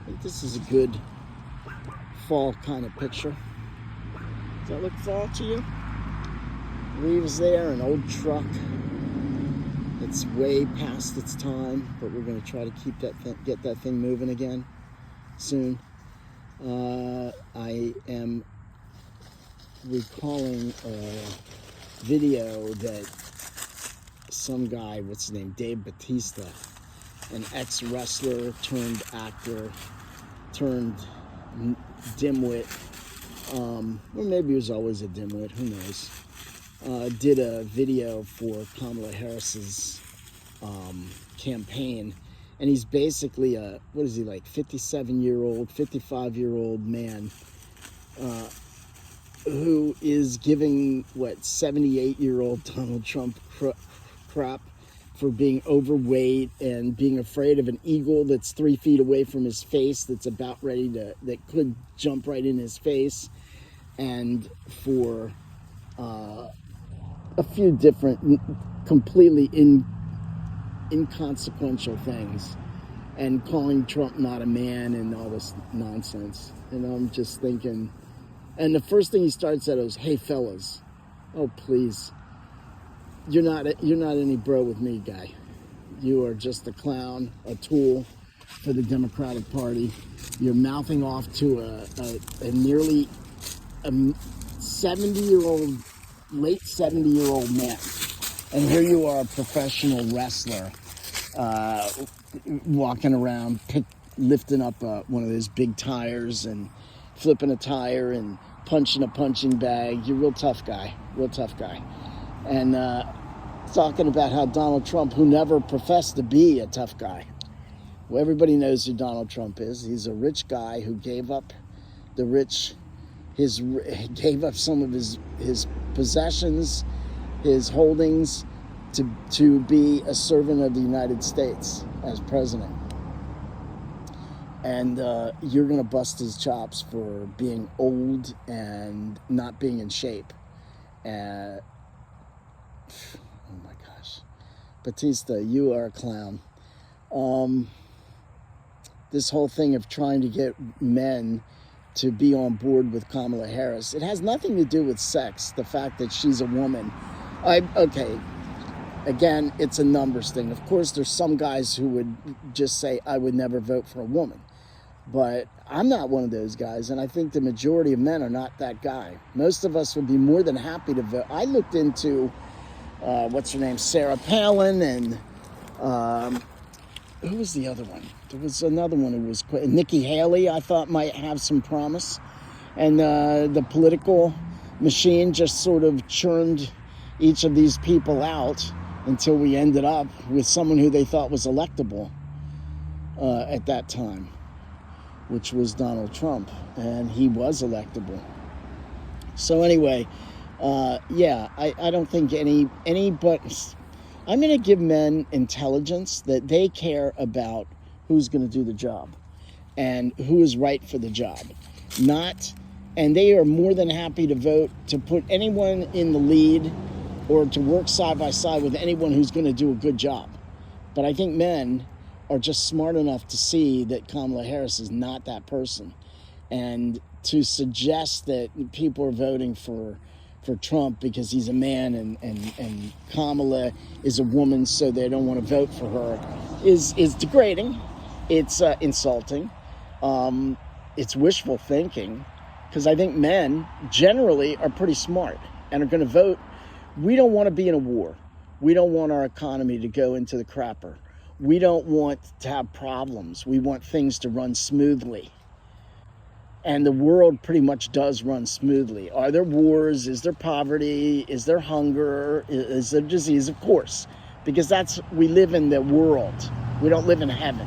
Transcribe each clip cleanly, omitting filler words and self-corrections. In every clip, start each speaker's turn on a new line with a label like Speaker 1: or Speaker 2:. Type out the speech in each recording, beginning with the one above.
Speaker 1: think this is a good fall kind of picture. Does that look fall to you? Leaves there, an old truck. It's way past its time, but we're going to try to keep get that thing moving again soon. I am recalling a video that some guy, what's his name, Boweltista, an ex-wrestler turned actor, turned dimwit, or maybe he was always a dimwit, who knows, did a video for Kamala Harris's campaign, and he's basically a, what is he, like 57-year-old, 55-year-old man who is giving, what, 78-year-old Donald Trump crap for being overweight and being afraid of an eagle that's 3 feet away from his face that's about ready to, that could jump right in his face, and for a few different completely inconsequential things, and calling Trump not a man and all this nonsense. And I'm just thinking, and the first thing he starts at is, "Hey fellas." Oh please, you're not any bro with me, guy. You are just a clown, a tool for the Democratic Party. You're mouthing off to a nearly 70-year-old, late 70-year-old man, and here you are, a professional wrestler, walking around, lifting up one of those big tires and flipping a tire and punching a punching bag. You're a real tough guy, and talking about how Donald Trump, who never professed to be a tough guy. Well, everybody knows who Donald Trump is. He's a rich guy who gave up gave up some of his possessions, his holdings, to be a servant of the United States as president. And you're going to bust his chops for being old and not being in shape. Oh my gosh. Boweltista, you are a clown. This whole thing of trying to get men to be on board with Kamala Harris, it has nothing to do with sex, the fact that she's a woman. Okay, again, it's a numbers thing. Of course, there's some guys who would just say, I would never vote for a woman. But I'm not one of those guys, and I think the majority of men are not that guy. Most of us would be more than happy to vote. I looked into, what's her name, Sarah Palin, and who was the other one? There was another one who was Nikki Haley, I thought might have some promise. And the political machine just sort of churned each of these people out until we ended up with someone who they thought was electable at that time, which was Donald Trump, and he was electable. So anyway, yeah, I don't think but I'm going to give men intelligence, that they care about who's going to do the job and who is right for the job. And they are more than happy to vote to put anyone in the lead or to work side by side with anyone who's going to do a good job. But I think men are just smart enough to see that Kamala Harris is not that person. And to suggest that people are voting for Trump because he's a man and Kamala is a woman, so they don't want to vote for her, is degrading. It's insulting. It's wishful thinking, because I think men generally are pretty smart and are going to vote. We don't want to be in a war. We don't want our economy to go into the crapper. We don't want to have problems. We want things to run smoothly. And the world pretty much does run smoothly. Are there wars? Is there poverty? Is there hunger? Is there disease? Of course, because we live in the world. We don't live in heaven.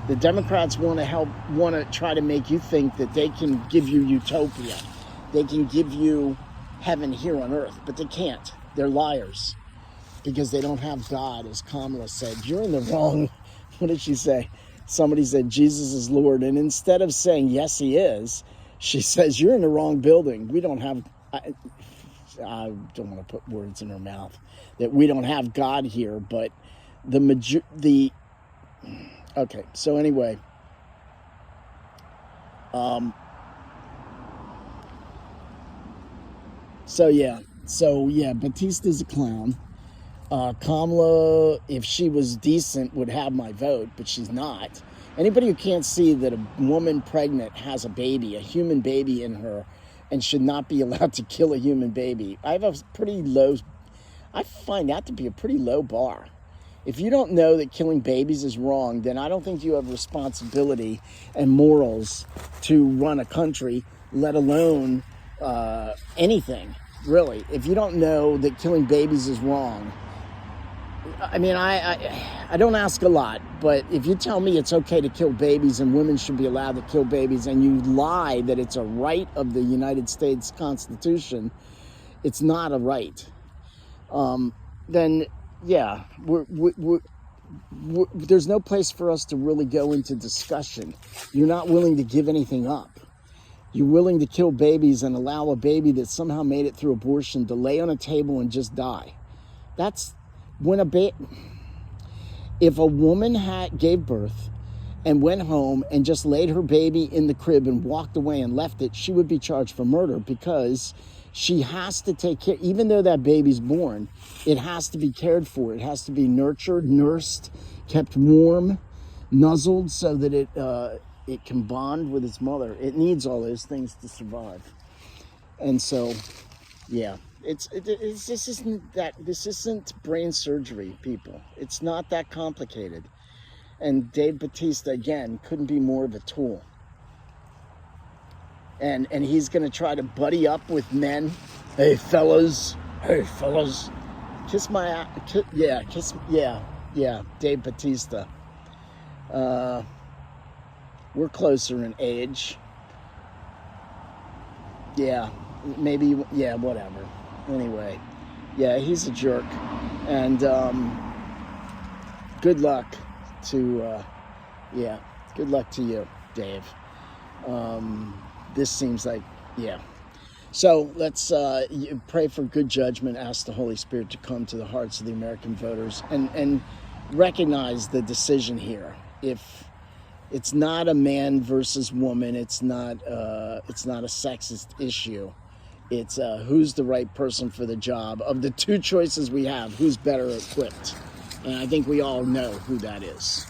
Speaker 1: The Democrats want to try to make you think that they can give you utopia. They can give you heaven here on earth, but they can't. They're liars, because they don't have God, as Kamala said. You're in the wrong, what did she say? Somebody said Jesus is Lord, and instead of saying yes he is, she says you're in the wrong building. We don't have, I don't want to put words in her mouth, that we don't have God here, but okay, so anyway, Um, so yeah, Batista's a clown. Kamala, if she was decent, would have my vote, but she's not. Anybody who can't see that a woman pregnant has a baby, a human baby in her, and should not be allowed to kill a human baby, I find that to be a pretty low bar. If you don't know that killing babies is wrong, then I don't think you have responsibility and morals to run a country, let alone anything, really. If you don't know that killing babies is wrong, I mean, I don't ask a lot, but if you tell me it's okay to kill babies and women should be allowed to kill babies, and you lie that it's a right of the United States Constitution, it's not a right. Then yeah, there's no place for us to really go into discussion. You're not willing to give anything up. You're willing to kill babies and allow a baby that somehow made it through abortion to lay on a table and just die. That's when if a woman gave birth and went home and just laid her baby in the crib and walked away and left it, she would be charged for murder, because she has to take care. Even though that baby's born, it has to be cared for. It has to be nurtured, nursed, kept warm, nuzzled, so that it can bond with its mother. It needs all those things to survive. And so, yeah, this isn't brain surgery, people. It's not that complicated. And Dave Boweltista, again, couldn't be more of a tool. And he's going to try to buddy up with men. Hey, fellas. Kiss my ass. Yeah, Dave Boweltista. We're closer in age. Yeah, maybe, yeah, whatever. Anyway, yeah, he's a jerk. And good luck to you, Dave. This seems like, yeah. So let's pray for good judgment, ask the Holy Spirit to come to the hearts of the American voters, and recognize the decision here. If it's not a man versus woman, it's not a sexist issue. It's who's the right person for the job. Of the two choices we have, who's better equipped? And I think we all know who that is.